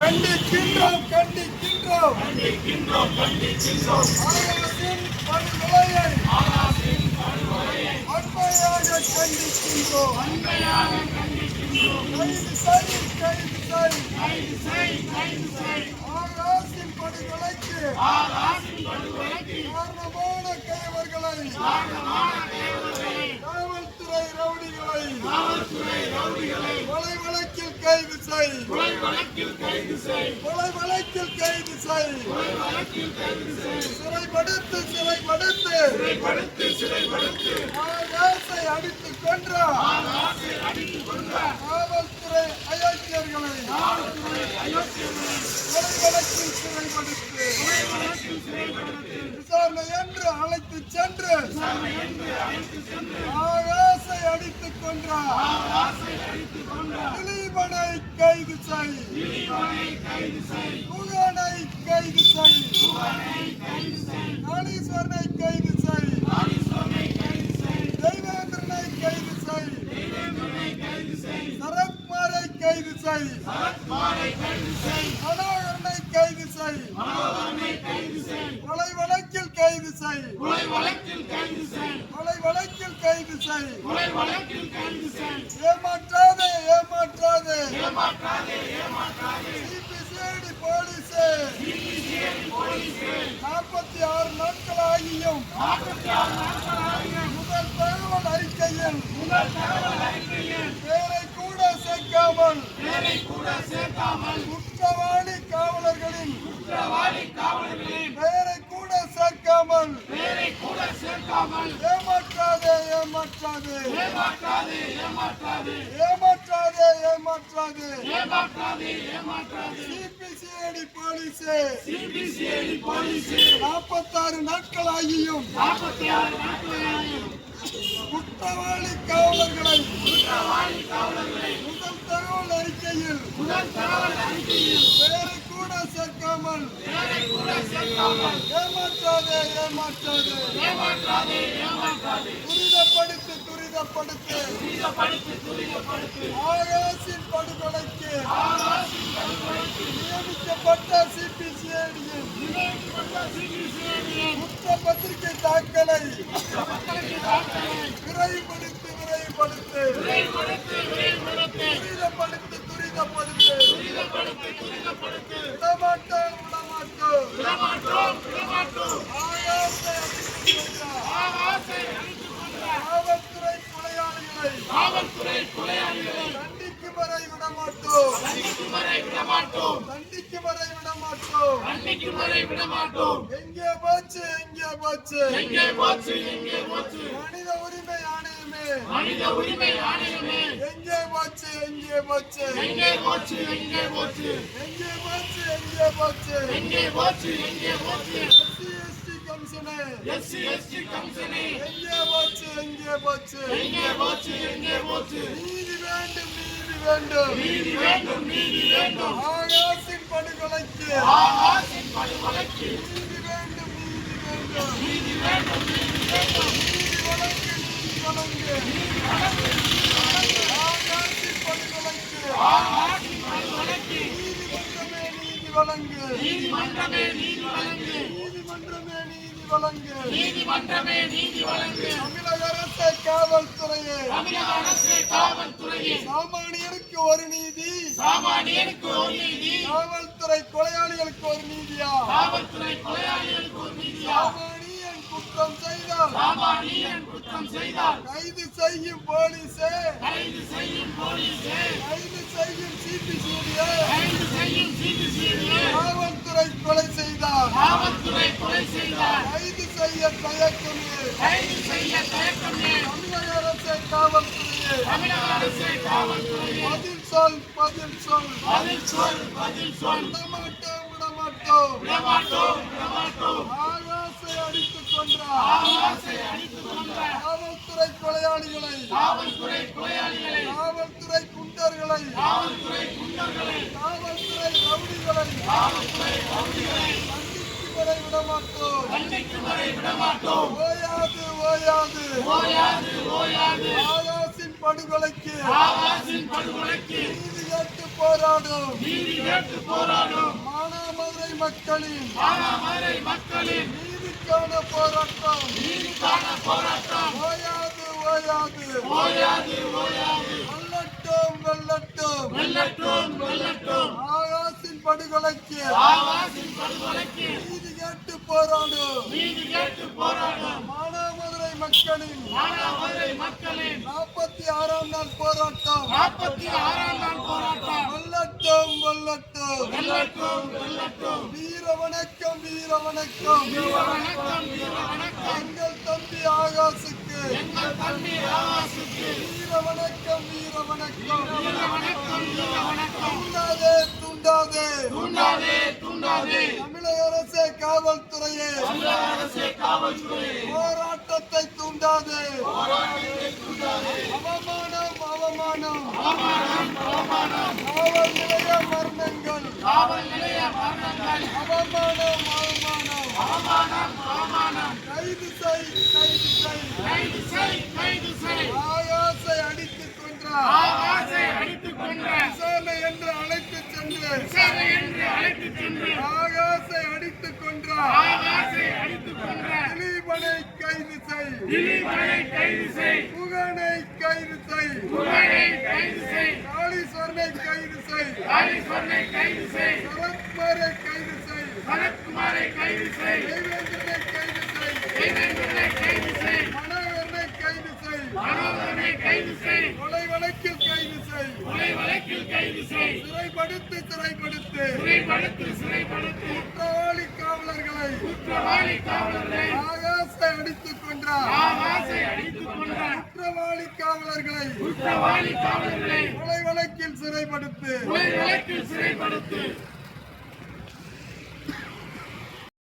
கண்டிக்கின்றோம் கண்டிக்கின்றோம் கண்டிக்கின்றோம் ஆகாசின் படுகொலையை வன்மையாக கண்டிக்கின்றோம். கைது செய் ஆகாசின் படுகொலைக்கு காரணமான கைவர்களை காவல்துறை ரவுடிகளை கொலை வழக்கில் கைது செய். சிறைப்படுத்து ஆகாசை அடித்துக் கொன்ற காவல்துறை அயோக்கியர்களை கொலை வழக்கில் சிறைப்படுத்து. விசாரணை என்று அழைத்து சென்று ஆகாசை அடித்துக் கொன்ற திலீபனை கைது செய். குகனை கைது செய். நாளீஸ்வரனை கைது செய். தெய்வேந்திரனை கைது செய். சரத்குமாரை கைது செய். மனோகரனை கைது செய். கொலை வழக்கில் கைது செய். ஏமாற்றாதே சிபிசிஐடி போலீஸே 46 நாட்கள் ஆகியும் முதல் தகவல் அறிக்கையில் பேரை கூட சேர்க்காமல் குற்றவாளி காவலர்களின் பெயரை கூட சேர்க்காமல் ஏமாற்றாதே சிபிசிஐடி போலீஸே 46 நாட்கள் ஆகியும் குற்றவாளி காவலர்களை முதல் தகவல் அறிக்கையில் பெயரை கூட சேர்க்காமல் ஏமாற்றாதே துரிதப்படுத்து ஆகாசின் படுகொலைக்கு நியமிக்கப்பட்ட சிபிசிஐடியின் குற்றப்பத்திரிகை தாக்கலை விரைவுபடுத்து விடமாட்டோம் ஆகாசை காவல்துறை கொலையாளிகளை தண்டிக்கும் வரை விடமாட்டோம். எங்கே போச்சு மனித உரிமை ஆணையமே எங்கே போச்சு எஸ்சி கமிஷனே எங்கே போச்சு நீதி வேண்டும் ஆகாசின் படுகொலைக்கு நீதி வேண்டும் ஆகாசின் படுகொலைக்கு நீதிமன்றமே நீதி வழங்கு தமிழக அரசே காவல்துறையே சாமானியருக்கு ஒரு நீதி காவல்துறை கொலையாளிகளுக்கு ஒரு நீதியா சாமானியன் குற்றம் செய்தால் கைது செய்யும் போலீஸே கைது செய்யும் சிபிசிஐடியே காவல்துறை கொலை செய்தால் கைது செய்ய தயக்கமே தமிழக அரசே காவல்துறையே பதில் சொல் விடமாட்டோம் ஆகாசை அடித்துக் கொன்ற காவல்துறை கொலையாளிகளை காவல்துறை குண்டர்களை காவல்துறை ரவுடிகளை தண்டிக்கும் வரை விடமாட்டோம் ஓயாது ஆகாசின் படுகொலைக்கு ஆகாசின் படுகொலைக்கு நீதி கேட்டு போராடும் நீதி கேட்டு போராடும் மானாமதுரை மக்களின் நீதிக்கான போராட்டம் ஓயாது ஓயாது ஓயாது வெல்லட்டும் வெல்லட்டும் வெல்லட்டும் ஆகாசின் படுகொலைக்கு ஆகாசின் படுகொலைக்கு நீதி கேட்டு போராடும் நீதி கேட்டு போராடும் மானாமதுரை மக்களின் 46ஆம் நாள் போராட்டம் 46ஆம் நாள் போராட்டம் வெல்லட்டும் வெல்லட்டும் வீர வணக்கம் வீர வணக்கம் எங்கள் தம்பி ஆகாசுக்கு வீர வணக்கம் தூண்டாதே தமிழக அரசே காவல்துறையே போராட்டத்தை தூண்டாதே அவமானம் காவல் நிலைய மரணங்கள் அவமானம் கைது செய் ஆகாசை அடித்துக் கொன்றார் விசாரணை என்று அழைத்துச் சென்று ஆகாசை அடித்துக் கொன்றார் திலீபனை கைது செய் புகனை கைது செய் காளீஸ்வரனை கைது செய் சரத்குமாரை கைது செய் தேவேந்திரனை கைது செய் மனோகரனை கைது செய் கொலை வழக்கில் கைது செய் சிறைப்படுத்து குற்றவாளி காவலர்களை ஆகாசை அடித்துக் கொன்றார் குற்றவாளி காவலர்களை கொலை வழக்கில் சிறைப்படுத்து